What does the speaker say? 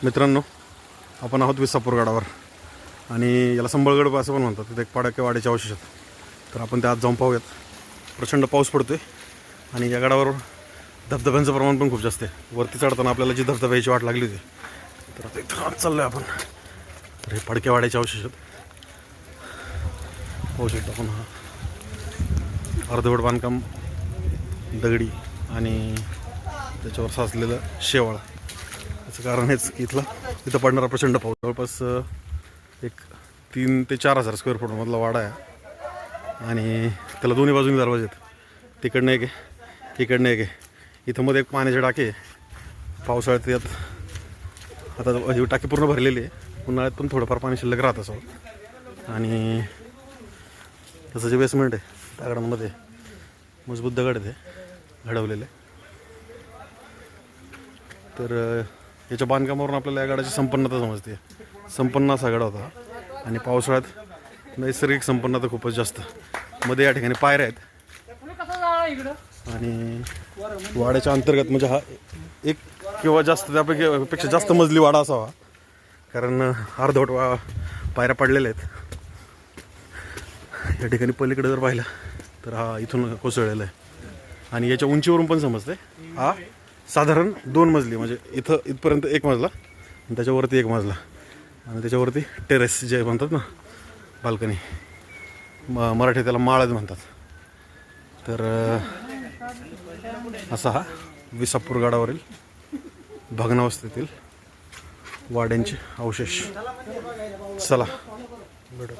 मित्रांनो, आपण आहोत विसापूर गडावर आणि याला संबळगड असं पण म्हणतात. तिथे एक पाडकेवाडीचे अवशेष आहेत. तर आपण त्यात जाऊन पाहूयात. प्रचंड पाऊस पडतोय आणि या गडावर धबधब्यांचं प्रमाण पण खूप जास्त आहे. वरती चढताना आपल्याला जी धबधब्याची वाट लागली होती, तर आता इथं आत चाललो आहे आपण. तर हे पाडकेवाडीचे अवशेष आहेत. पाहू शकतो आपण. हा अर्धवट बांधकाम दगडी आणि त्याच्यावर साचलेलं शेवाळ. याचं कारण हेच की इथं पडणारा प्रचंड पाऊस. जवळपास एक 3 ते 4 हजार स्क्वेअर फूटमधला वाडा आहे आणि त्याला दोन्ही बाजूनी दरवाजे आहेत. तिकडनं एक आहे, इकडनं एक आहे. इथं मध्ये एक पाण्याचे टाके. पावसाळ्यात यात आता ही टाकी पूर्ण भरलेली आहे. उन्हाळ्यात पण थोडंफार पाणी शिल्लक राहत असं. आणि त्याचं जे बेसमेंट आहे दगडांमध्ये मजबूत दगड आहे ते घडवलेले. तर याच्या बांधकामावरून आपल्याला या गडाची संपन्नता समजते. संपन्न असा गड होता आणि पावसाळ्यात नैसर्गिक संपन्नता खूपच जास्त. मध्ये या ठिकाणी पायऱ्या आहेत आणि वाड्याच्या अंतर्गत म्हणजे हा एक किंवा जास्त त्यापेक्षा जास्त मजली वाडा असावा, कारण अर्धवट पायऱ्या पडलेल्या आहेत. या ठिकाणी पलीकडे जर पाहिलं तर हा इथून कोसळलेला आहे आणि याच्या उंचीवरून पण समजते हा साधारण 2 मजली, म्हणजे इथपर्यंत 1 मजला आणि त्याच्यावरती 1 मजला आणि त्याच्यावरती टेरेस जे म्हणतात ना, बाल्कनी. मराठी त्याला माळच म्हणतात. तर असा हा विसापूर गडावरील भग्नावस्थेतील वाड्यांचे अवशेष. चला भेटू.